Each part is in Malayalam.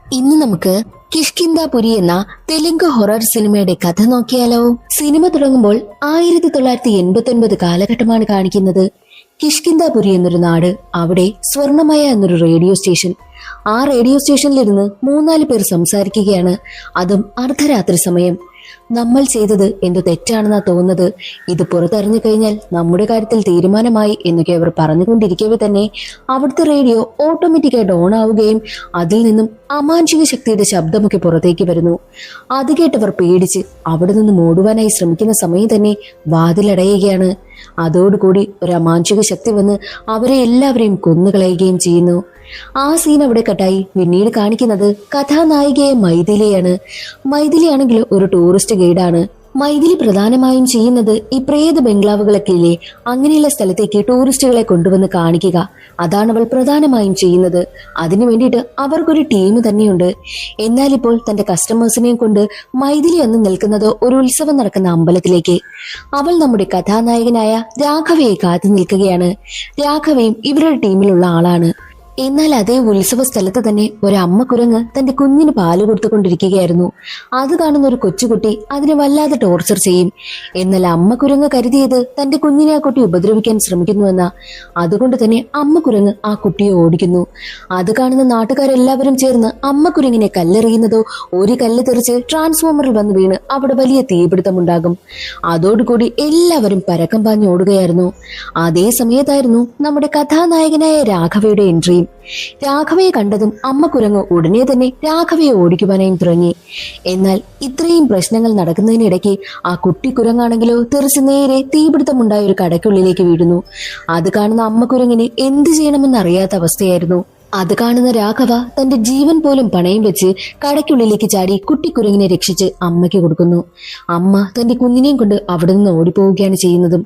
ഇന്ന് നമുക്ക് കിഷ്കിന്ധാപുരി എന്ന തെലുങ്ക് ഹൊറർ സിനിമയുടെ കഥ നോക്കിയാലോ. സിനിമ തുടങ്ങുമ്പോൾ 1989 കാലഘട്ടമാണ് കാണിക്കുന്നത്. കിഷ്കിന്ധാപുരി എന്നൊരു നാട്, അവിടെ സ്വർണമയ എന്നൊരു റേഡിയോ സ്റ്റേഷൻ. ആ റേഡിയോ സ്റ്റേഷനിലിരുന്ന് 3-4 പേർ സംസാരിക്കുകയാണ്. അതും അർദ്ധരാത്രി സമയം. നമ്മൾ ചെയ്തത് എന്തു തെറ്റാണെന്നാ തോന്നുന്നത്, ഇത് പുറത്തറിഞ്ഞു കഴിഞ്ഞാൽ നമ്മുടെ കാര്യത്തിൽ തീരുമാനമായി എന്നൊക്കെ അവർ പറഞ്ഞുകൊണ്ടിരിക്കവേ തന്നെ അവിടുത്തെ റേഡിയോ ഓട്ടോമാറ്റിക്കായിട്ട് ഓൺ ആവുകയും അതിൽ നിന്നും അമാനുഷിക ശക്തിയുടെ ശബ്ദമൊക്കെ പുറത്തേക്ക് വരുന്നു. അത് കേട്ടവർ പേടിച്ച് അവിടെ നിന്ന് ഓടുവാനായി ശ്രമിക്കുന്ന സമയം തന്നെ വാതിലടയുകയാണ്. അതോടുകൂടി ഒരു അമാനുഷിക ശക്തി വന്ന് അവരെ എല്ലാവരെയും കൊന്നുകളയുകയും ചെയ്യുന്നു. ആ സീൻ അവിടെ കട്ടായി. പിന്നീട് കാണിക്കുന്നത് കഥാനായികയെ മൈഥിലിയാണ്. മൈഥിലിയാണെങ്കിൽ ഒരു ടൂറിസ്റ്റ് ഗൈഡാണ്. മൈഥിലി പ്രധാനമായും ചെയ്യുന്നത് ഈ പ്രേത ബംഗ്ലാവുകളൊക്കെ ഇല്ലേ, അങ്ങനെയുള്ള സ്ഥലത്തേക്ക് ടൂറിസ്റ്റുകളെ കൊണ്ടുവന്ന് കാണിക്കുക. അതാണ് അവൾ പ്രധാനമായും ചെയ്യുന്നത്. അതിനു വേണ്ടിയിട്ട് അവർക്കൊരു ടീം തന്നെയുണ്ട്. എന്നാൽ ഇപ്പോൾ തന്റെ കസ്റ്റമേഴ്സിനെയും കൊണ്ട് മൈഥിലി വന്ന് നിൽക്കുന്നത് ഒരു ഉത്സവം നടക്കുന്ന അമ്പലത്തിലേക്ക്. അവൾ നമ്മുടെ കഥാനായകനായ രാഘവയെ കാത്തു നിൽക്കുകയാണ്. രാഘവയും ഇവരുടെ ടീമിലുള്ള ആളാണ്. എന്നാൽ അതേ ഉത്സവ സ്ഥലത്ത് തന്നെ ഒരു അമ്മ കുരങ്ങ് തന്റെ കുഞ്ഞിന് പാല് കൊടുത്തുകൊണ്ടിരിക്കുകയായിരുന്നു. അത് കാണുന്ന ഒരു കൊച്ചുകുട്ടി അതിനെ വല്ലാതെ ടോർച്ചർ ചെയ്യും. എന്നാൽ അമ്മ കുരങ്ങ് കരുതിയത് തന്റെ കുഞ്ഞിനെ ആ കുട്ടി ഉപദ്രവിക്കാൻ ശ്രമിക്കുന്നുവെന്ന. അതുകൊണ്ട് തന്നെ അമ്മ കുരങ്ങ് ആ കുട്ടിയെ ഓടിക്കുന്നു. അത് കാണുന്ന നാട്ടുകാരെല്ലാവരും ചേർന്ന് അമ്മ കുരങ്ങിനെ കല്ലെറിയുന്നതോ ഒരു കല്ല് തെറിച്ച് ട്രാൻസ്ഫോമറിൽ വന്ന് വീണ് അവിടെ വലിയ തീപിടുത്തമുണ്ടാകും. അതോടുകൂടി എല്ലാവരും പരക്കം പാഞ്ഞ് ഓടുകയായിരുന്നു. അതേ സമയത്തായിരുന്നു നമ്മുടെ കഥാനായകനായ രാഘവയുടെ എൻട്രിയും. രാഘവയെ കണ്ടതും അമ്മ കുരങ്ങ് ഉടനെ തന്നെ രാഘവയെ ഓടിക്കുവാനായും തുടങ്ങി. എന്നാൽ ഇത്രയും പ്രശ്നങ്ങൾ നടക്കുന്നതിനിടയ്ക്ക് ആ കുട്ടി കുരങ്ങാണെങ്കിലോ തെറിച്ച് നേരെ തീപിടുത്തമുണ്ടായ ഒരു കടയ്ക്കുള്ളിലേക്ക് വീഴുന്നു. അത് കാണുന്ന അമ്മ കുരങ്ങിന് എന്ത് ചെയ്യണമെന്ന് അറിയാത്ത അവസ്ഥയായിരുന്നു. അത് കാണുന്ന രാഘവ തന്റെ ജീവൻ പോലും പണയം വെച്ച് കടയ്ക്കുള്ളിലേക്ക് ചാടി കുട്ടിക്കുരങ്ങിനെ രക്ഷിച്ച് അമ്മയ്ക്ക് കൊടുക്കുന്നു. അമ്മ തന്റെ കുഞ്ഞിനെയും കൊണ്ട് അവിടെ നിന്ന് ഓടിപ്പോവുകയാണ് ചെയ്യുന്നതും.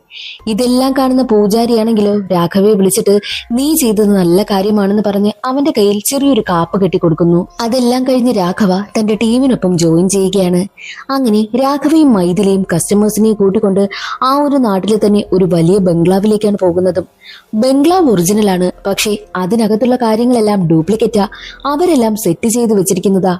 ഇതെല്ലാം കാണുന്ന പൂജാരിയാണെങ്കിലോ രാഘവയെ വിളിച്ചിട്ട് നീ ചെയ്തത് നല്ല കാര്യമാണെന്ന് പറഞ്ഞ് അവന്റെ കയ്യിൽ ചെറിയൊരു കാപ്പ് കെട്ടി കൊടുക്കുന്നു. അതെല്ലാം കഴിഞ്ഞ് രാഘവ തന്റെ ടീമിനൊപ്പം ജോയിൻ ചെയ്യുകയാണ്. അങ്ങനെ രാഘവയും മൈഥിലിയും കസ്റ്റമേഴ്സിനെയും കൂട്ടിക്കൊണ്ട് ആ ഒരു നാട്ടിലെ തന്നെ ഒരു വലിയ ബംഗ്ലാവിലേക്കാണ് പോകുന്നതും. ബംഗ്ലാവ് ഒറിജിനലാണ്, പക്ഷേ അതിനകത്തുള്ള കാര്യങ്ങളെല്ലാം ഡ്യൂപ്ലിക്കേറ്റാ. അവരെല്ലാം സെറ്റ് ചെയ്ത് വെച്ചിരിക്കുന്നതാ.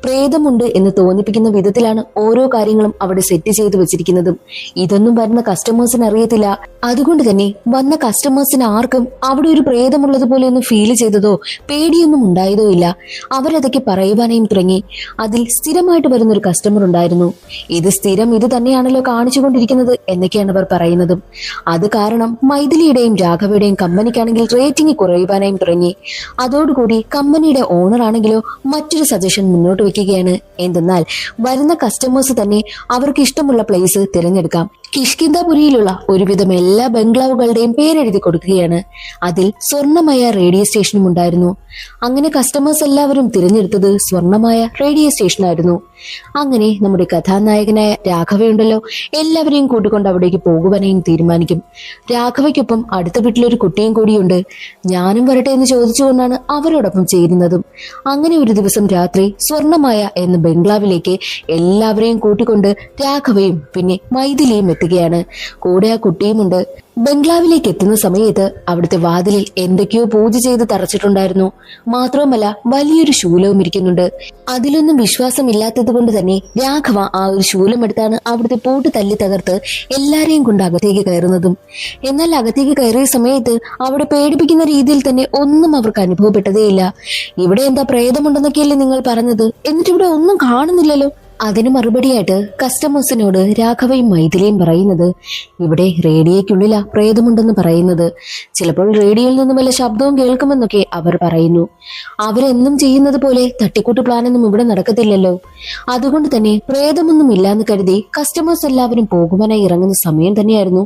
പ്രേതമുണ്ട് എന്ന് തോന്നിപ്പിക്കുന്ന വിധത്തിലാണ് ഓരോ കാര്യങ്ങളും അവിടെ സെറ്റ് ചെയ്ത് വെച്ചിരിക്കുന്നതും. ഇതൊന്നും വരുന്ന കസ്റ്റമേഴ്സിന് അറിയത്തില്ല. അതുകൊണ്ട് തന്നെ വന്ന കസ്റ്റമേഴ്സിന് ആർക്കും അവിടെ ഒരു പ്രേതമുള്ളത് പോലെ ഒന്നും ഫീൽ ചെയ്തതോ പേടിയൊന്നും ഉണ്ടായതോ ഇല്ല. അവരതൊക്കെ പറയുവാനേയും തുടങ്ങി. അതിൽ സ്ഥിരമായിട്ട് വരുന്നൊരു കസ്റ്റമർ ഉണ്ടായിരുന്നു. ഇത് സ്ഥിരം ഇത് തന്നെയാണല്ലോ കാണിച്ചുകൊണ്ടിരിക്കുന്നത് എന്നൊക്കെയാണ് അവർ പറയുന്നതും. അത് കാരണം മൈഥിലിയുടെയും രാഘവയുടെയും കമ്പനിക്കാണെങ്കിൽ റേറ്റിംഗ് കുറയുവാനായും തുടങ്ങി. അതോടുകൂടി കമ്പനിയുടെ ഓണർ ആണെങ്കിലോ മറ്റൊരു സജഷൻ മുന്നോട്ട് വെക്കുകയാണ്. എന്തെന്നാൽ വരുന്ന കസ്റ്റമേഴ്സ് തന്നെ അവർക്ക് ഇഷ്ടമുള്ള പ്ലേസ് തിരഞ്ഞെടുക്കാം. കിഷ്കിന്ധാപുരിയിലുള്ള ഒരുവിധം എല്ലാ ബംഗ്ലാവുകളുടെയും പേരെഴുതി കൊടുക്കുകയാണ്. അതിൽ സ്വർണമയ റേഡിയോ സ്റ്റേഷനും ഉണ്ടായിരുന്നു. അങ്ങനെ കസ്റ്റമേഴ്സ് എല്ലാവരും തിരഞ്ഞെടുത്തത് സ്വർണമായ റേഡിയോ സ്റ്റേഷനായിരുന്നു. അങ്ങനെ നമ്മുടെ കഥാനായകനായ രാഘവയുണ്ടല്ലോ, എല്ലാവരെയും കൂട്ടിക്കൊണ്ട് അവിടേക്ക് പോകുവാനായും തീരുമാനിക്കും. രാഘവയ്ക്കൊപ്പം അടുത്ത വീട്ടിലൊരു കുട്ടിയും കൂടിയുണ്ട്. ഞാനും വരട്ടെ എന്ന് ചോദിച്ചുകൊണ്ടാണ് അവരോടൊപ്പം ചേരുന്നതും. അങ്ങനെ ഒരു ദിവസം രാത്രി സ്വർണമയ എന്ന ബംഗ്ലാവിലേക്ക് എല്ലാവരെയും കൂട്ടിക്കൊണ്ട് രാഘവയും പിന്നെ മൈഥിലിയും എത്തുകയാണ്. കൂടെ ആ കുട്ടിയുമുണ്ട്. ബംഗ്ലാവിലേക്ക് എത്തുന്ന സമയത്ത് അവിടുത്തെ വാതിലിൽ എന്തൊക്കെയോ പൂജ ചെയ്ത് തറച്ചിട്ടുണ്ടായിരുന്നു. മാത്രവുമല്ല വലിയൊരു ശൂലവും ഇരിക്കുന്നുണ്ട്. അതിലൊന്നും വിശ്വാസമില്ലാത്തത് കൊണ്ട് തന്നെ രാഘവ ആ ഒരു ശൂലം എടുത്താണ് അവിടുത്തെ പൂട്ട് തല്ലി തകർത്ത് എല്ലാരെയും കൊണ്ട് അകത്തേക്ക് കയറുന്നതും. എന്നാൽ അകത്തേക്ക് കയറിയ സമയത്ത് അവിടെ പേടിപ്പിക്കുന്ന രീതിയിൽ തന്നെ ഒന്നും അവർക്ക് അനുഭവപ്പെട്ടതേയില്ല. ഇവിടെ എന്താ പ്രേതമുണ്ടെന്നൊക്കെയല്ലേ നിങ്ങൾ പറഞ്ഞത്, എന്നിട്ട് ഇവിടെ ഒന്നും കാണുന്നില്ലല്ലോ. അതിന് മറുപടിയായിട്ട് കസ്റ്റമേഴ്സിനോട് രാഘവയും മൈഥിലിയും പറയുന്നത് ഇവിടെ റേഡിയോയ്ക്കുള്ളിലാ പ്രേതമുണ്ടെന്ന് പറയുന്നത്. ചിലപ്പോൾ റേഡിയോയിൽ നിന്നും വല്ല ശബ്ദവും കേൾക്കുമെന്നൊക്കെ അവർ പറയുന്നു. അവരെന്നും ചെയ്യുന്നത് പോലെ തട്ടിക്കൂട്ട് പ്ലാനൊന്നും ഇവിടെ നടക്കത്തില്ലല്ലോ. അതുകൊണ്ട് തന്നെ പ്രേതമൊന്നും ഇല്ലാന്ന് കരുതി കസ്റ്റമേഴ്സ് എല്ലാവരും പോകുവാനായി ഇറങ്ങുന്ന സമയം തന്നെയായിരുന്നു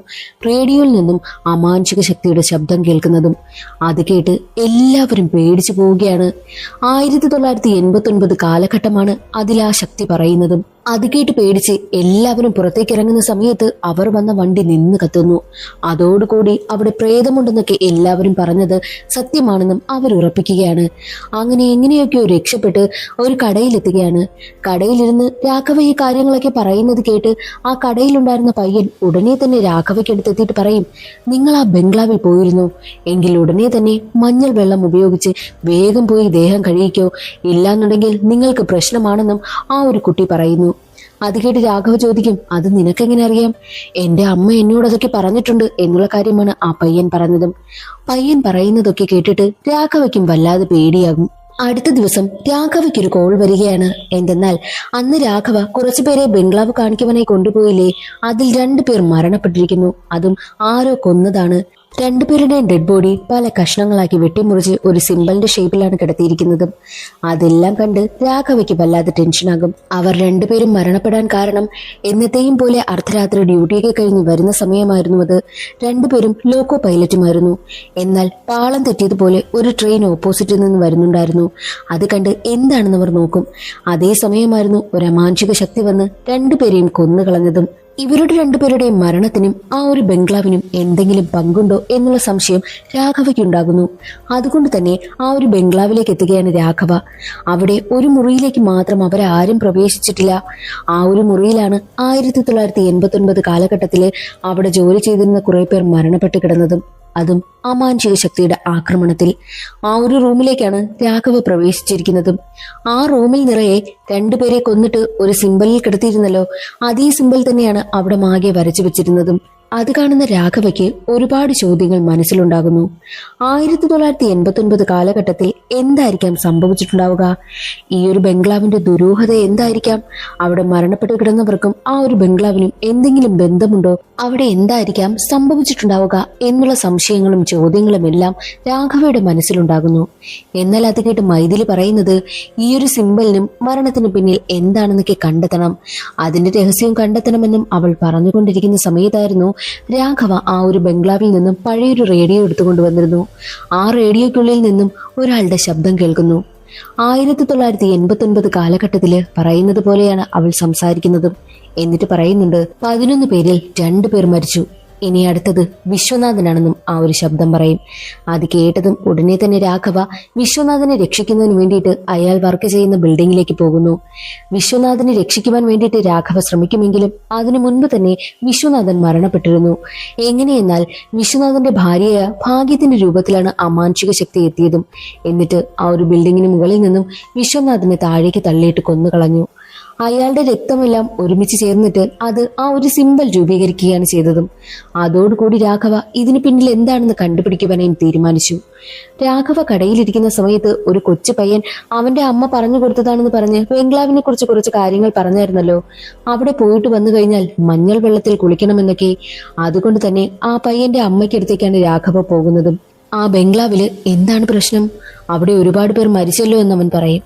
റേഡിയോയിൽ നിന്നും അമാനുഷിക ശക്തിയുടെ ശബ്ദം കേൾക്കുന്നതും. അത് കേട്ട് എല്ലാവരും പേടിച്ചു പോവുകയാണ്. 1989 കാലഘട്ടമാണ് അതിൽ ആ ശക്തി പറയുന്നത്. അത് കേട്ട് പേടിച്ച് എല്ലാവരും പുറത്തേക്ക് ഇറങ്ങുന്ന സമയത്ത് അവർ വന്ന വണ്ടി നിന്ന് കത്തുന്നു. അതോടുകൂടി അവിടെ പ്രേതമുണ്ടെന്നൊക്കെ എല്ലാവരും പറഞ്ഞത് സത്യമാണെന്നും അവർ ഉറപ്പിക്കുകയാണ്. അങ്ങനെ എങ്ങനെയൊക്കെയോ രക്ഷപ്പെട്ട് ഒരു കടയിലെത്തുകയാണ്. കടയിലിരുന്ന് രാഘവ ഈ കാര്യങ്ങളൊക്കെ പറയുന്നത് കേട്ട് ആ കടയിലുണ്ടായിരുന്ന പയ്യൻ ഉടനെ തന്നെ രാഘവയ്ക്ക് അടുത്തെത്തിയിട്ട് പറയും, നിങ്ങൾ ആ ബംഗ്ലാവിൽ പോയിരുന്നു എങ്കിൽ ഉടനെ തന്നെ മഞ്ഞൾ വെള്ളം ഉപയോഗിച്ച് വേഗം പോയി ദേഹം കഴുകിക്കോ, ഇല്ലാന്നുണ്ടെങ്കിൽ നിങ്ങൾക്ക് പ്രശ്നമാണെന്നും ആ ഒരു കുട്ടി പറയുന്നു. അത് കേട്ട് രാഘവ ചോദിക്കും, അത് നിനക്കെങ്ങനെ അറിയാം? എന്റെ അമ്മ എന്നോട് അതൊക്കെ പറഞ്ഞിട്ടുണ്ട് എന്നുള്ള കാര്യമാണ് ആ പയ്യൻ പറഞ്ഞതും. പയ്യൻ പറയുന്നതൊക്കെ കേട്ടിട്ട് രാഘവയ്ക്കും വല്ലാതെ പേടിയാകും. അടുത്ത ദിവസം രാഘവയ്ക്കൊരു കോൾ വരികയാണ്. എന്തെന്നാൽ അന്ന് രാഘവ കുറച്ചുപേരെ ബംഗ്ലാവ് കാണിക്കുവാനായി കൊണ്ടുപോയില്ലേ, അതിൽ 2 പേർ മരണപ്പെട്ടിരിക്കുന്നു. അതും ആരോ കൊന്നതാണ്. 2 പേരുടെയും ഡെഡ് ബോഡി പല കഷ്ണങ്ങളാക്കി വെട്ടിമുറിച്ച് ഒരു സിംബലിന്റെ ഷേപ്പിലാണ് കിടത്തിയിരിക്കുന്നത്. അതെല്ലാം കണ്ട് രാഘവയ്ക്ക് വല്ലാതെ ടെൻഷനാകും. അവർ 2 പേരും മരണപ്പെടാൻ കാരണം എന്നത്തെയും പോലെ അർദ്ധരാത്രി ഡ്യൂട്ടിയൊക്കെ കഴിഞ്ഞ് വരുന്ന സമയമായിരുന്നു അത്. 2 പേരും ലോക്കോ പൈലറ്റുമായിരുന്നു. എന്നാൽ പാളം തെറ്റിയതുപോലെ ഒരു ട്രെയിൻ ഓപ്പോസിറ്റിൽ നിന്ന് വരുന്നുണ്ടായിരുന്നു. അത് കണ്ട് എന്താണെന്ന് അവർ നോക്കും. അതേ സമയമായിരുന്നു ഒരു അമാനുഷിക ശക്തി വന്ന് 2 പേരെയും കൊന്നുകളഞ്ഞതും. ഇവരുടെ 2 പേരുടെയും മരണത്തിനും ആ ഒരു ബംഗ്ലാവിനും എന്തെങ്കിലും പങ്കുണ്ടോ എന്നുള്ള സംശയം രാഘവയ്ക്കുണ്ടാകുന്നു. അതുകൊണ്ട് തന്നെ ആ ഒരു ബംഗ്ലാവിലേക്ക് എത്തുകയാണ് രാഘവ. അവിടെ ഒരു മുറിയിലേക്ക് മാത്രം അവരാരും പ്രവേശിച്ചിട്ടില്ല. ആ ഒരു മുറിയിലാണ് 1989 കാലഘട്ടത്തില് അവിടെ ജോലി ചെയ്തിരുന്ന കുറെ പേർ മരണപ്പെട്ട് കിടന്നതും. അതും അമാനുഷിക ശക്തിയുടെ ആക്രമണത്തിൽ. ആ ഒരു റൂമിലേക്കാണ് രാഘവ പ്രവേശിച്ചിരിക്കുന്നതും. ആ റൂമിൽ നിറയെ 2 പേരെ കൊന്നിട്ട് ഒരു സിംബലിൽ കിടത്തിയിരുന്നല്ലോ, അതേ സിംബൽ തന്നെയാണ് അവിടെ മാകെ വരച്ചു വെച്ചിരുന്നതും. അത് കാണുന്ന രാഘവയ്ക്ക് ഒരുപാട് ചോദ്യങ്ങൾ മനസ്സിലുണ്ടാകുന്നു. 1989 കാലഘട്ടത്തിൽ എന്തായിരിക്കാം സംഭവിച്ചിട്ടുണ്ടാവുക? ഈ ഒരു ബംഗ്ലാവിന്റെ ദുരൂഹത എന്തായിരിക്കാം? അവിടെ മരണപ്പെട്ട് കിടന്നവർക്കും ആ ഒരു ബംഗ്ലാവിനും എന്തെങ്കിലും ബന്ധമുണ്ടോ? അവിടെ എന്തായിരിക്കാം സംഭവിച്ചിട്ടുണ്ടാവുക എന്നുള്ള സംശയങ്ങളും ചോദ്യങ്ങളും എല്ലാം രാഘവയുടെ മനസ്സിലുണ്ടാകുന്നു. എന്നാൽ അത് കേട്ട് മൈഥിലി പറയുന്നത്, ഈ ഒരു സിംബലിനും മരണത്തിന് പിന്നിൽ എന്താണെന്നൊക്കെ കണ്ടെത്തണം, അതിന്റെ രഹസ്യം കണ്ടെത്തണമെന്നും അവൾ പറഞ്ഞുകൊണ്ടിരിക്കുന്ന സമയത്തായിരുന്നു രാഘവ ആ ഒരു ബംഗ്ലാവിൽ നിന്നും പഴയൊരു റേഡിയോ എടുത്തുകൊണ്ടുവന്നിരുന്നു. ആ റേഡിയോയ്ക്കുള്ളിൽ നിന്നും ഒരാളുടെ ശബ്ദം കേൾക്കുന്നു. 1989 കാലഘട്ടത്തില് പറയുന്നത് പോലെയാണ് അവൾ സംസാരിക്കുന്നതും. എന്നിട്ട് പറയുന്നുണ്ട്, 11 പേരിൽ 2 പേർ മരിച്ചു, ഇനി അടുത്തത് വിശ്വനാഥനാണെന്നും ആ ഒരു ശബ്ദം പറയും. അത് കേട്ടതും ഉടനെ തന്നെ രാഘവ വിശ്വനാഥനെ രക്ഷിക്കുന്നതിന് വേണ്ടിയിട്ട് അയാൾ വർക്ക് ചെയ്യുന്ന ബിൽഡിങ്ങിലേക്ക് പോകുന്നു. വിശ്വനാഥനെ രക്ഷിക്കുവാൻ വേണ്ടിയിട്ട് രാഘവ ശ്രമിക്കുമെങ്കിലും അതിനു മുൻപ് തന്നെ വിശ്വനാഥൻ മരണപ്പെട്ടിരുന്നു. എങ്ങനെയെന്നാൽ വിശ്വനാഥന്റെ ഭാര്യയായ ഭാഗ്യത്തിന്റെ രൂപത്തിലാണ് അമാനുഷിക ശക്തി എത്തിയതും. എന്നിട്ട് ആ ഒരു ബിൽഡിങ്ങിന് മുകളിൽ നിന്നും വിശ്വനാഥനെ താഴേക്ക് തള്ളിയിട്ട് കൊന്നുകളഞ്ഞു. അയാളുടെ രക്തമെല്ലാം ഒരുമിച്ച് ചേർന്നിട്ട് അത് ആ ഒരു സിംബൽ രൂപീകരിക്കുകയാണ് ചെയ്തതും. അതോടുകൂടി രാഘവ ഇതിന് പിന്നിൽ എന്താണെന്ന് കണ്ടുപിടിക്കുവാനായി തീരുമാനിച്ചു. രാഘവ കടയിലിരിക്കുന്ന സമയത്ത് ഒരു കൊച്ചു പയ്യൻ അവന്റെ അമ്മ പറഞ്ഞു കൊടുത്തതാണെന്ന് പറഞ്ഞ് ബംഗ്ലാവിനെ കുറിച്ച് കുറച്ച് കാര്യങ്ങൾ പറഞ്ഞായിരുന്നല്ലോ. അവിടെ പോയിട്ട് വന്നു കഴിഞ്ഞാൽ മഞ്ഞൾ വെള്ളത്തിൽ കുളിക്കണമെന്നൊക്കെ. അതുകൊണ്ട് തന്നെ ആ പയ്യന്റെ അമ്മയ്ക്കടുത്തേക്കാണ് രാഘവ പോകുന്നതും. ആ ബംഗ്ലാവില് എന്താണ് പ്രശ്നം? അവിടെ ഒരുപാട് പേർ മരിച്ചല്ലോ എന്നവൻ പറയും.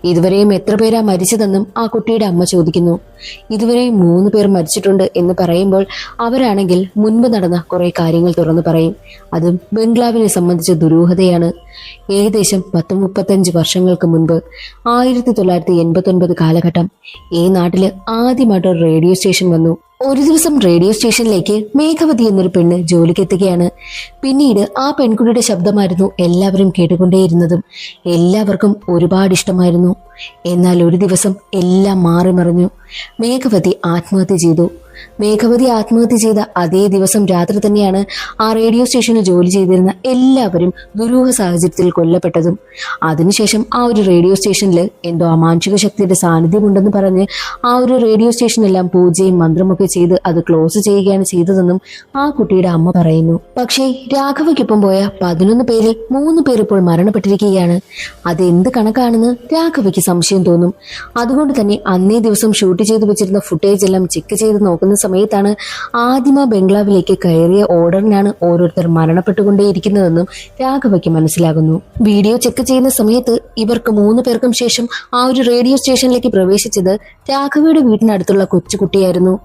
ഇതുവരെയും എത്ര പേരാ മരിച്ചതെന്നും ആ കുട്ടിയുടെ അമ്മ ചോദിക്കുന്നു. ഇതുവരെയും 3 പേർ മരിച്ചിട്ടുണ്ട് എന്ന് പറയുമ്പോൾ അവരാണെങ്കിൽ മുൻപ് നടന്ന കുറെ കാര്യങ്ങൾ തുറന്നു പറയും. അതും ബംഗ്ലാവിനെ സംബന്ധിച്ച ദുരൂഹതയാണ്. ഏകദേശം 35 വർഷങ്ങൾക്ക് മുൻപ് 1989 കാലഘട്ടം ഈ നാട്ടില് ആദ്യമായിട്ട് റേഡിയോ സ്റ്റേഷൻ വന്നു. ഒരു ദിവസം റേഡിയോ സ്റ്റേഷനിലേക്ക് മേഘവതി എന്നൊരു പെണ്ണ് ജോലിക്കെത്തുകയാണ്. പിന്നീട് ആ പെൺകുട്ടിയുടെ ശബ്ദമായിരുന്നു എല്ലാവരും കേട്ടുകൊണ്ടേയിരുന്നതും. എല്ലാവർക്കും ഒരുപാട് ഇഷ്ടമായിരുന്നു. എന്നാൽ ഒരു ദിവസം എല്ലാം മാറി മറിഞ്ഞു. മേഘവതി ആത്മഹത്യ ചെയ്തു. മേഘവതി ആത്മഹത്യ ചെയ്ത അതേ ദിവസം രാത്രി തന്നെയാണ് ആ റേഡിയോ സ്റ്റേഷനിൽ ജോലി ചെയ്തിരുന്ന എല്ലാവരും ദുരൂഹ സാഹചര്യത്തിൽ കൊല്ലപ്പെട്ടതും. അതിനുശേഷം ആ ഒരു റേഡിയോ സ്റ്റേഷനിൽ എന്തോ അമാനുഷിക ശക്തിയുടെ സാന്നിധ്യമുണ്ടെന്ന് പറഞ്ഞ് ആ ഒരു റേഡിയോ സ്റ്റേഷനെല്ലാം പൂജയും മന്ത്രമൊക്കെ ചെയ്ത് അത് ക്ലോസ് ചെയ്യുകയാണ് ചെയ്തതെന്നും ആ കുട്ടിയുടെ അമ്മ പറയുന്നു. പക്ഷേ രാഘവയ്ക്കൊപ്പം പോയ 11 പേരിൽ 3 പേർ ഇപ്പോൾ മരണപ്പെട്ടിരിക്കുകയാണ്. അത് എന്ത് കണക്കാണെന്ന് രാഘവയ്ക്ക് സംശയം തോന്നും. അതുകൊണ്ട് തന്നെ അന്നേ ദിവസം ഷൂട്ട് ചെയ്തു വെച്ചിരുന്ന ഫുട്ടേജ് എല്ലാം ചെക്ക് ചെയ്ത് നോക്കുന്ന സമയത്താണ് ആദിമ ബംഗ്ലാവിലേക്ക് കയറിയ ഓർഡറിനാണ് ഓരോരുത്തർ മരണപ്പെട്ടുകൊണ്ടേയിരിക്കുന്നതെന്നും രാഘവയ്ക്ക് മനസ്സിലാകുന്നു. വീഡിയോ ചെക്ക് ചെയ്യുന്ന സമയത്ത് ഇവർക്ക് 3 പേർക്കും ശേഷം ആ ഒരു റേഡിയോ സ്റ്റേഷനിലേക്ക് പ്രവേശിച്ചത് രാഘവയുടെ വീട്ടിനടുത്തുള്ള കൊച്ചുകുട്ടിയായിരുന്നു.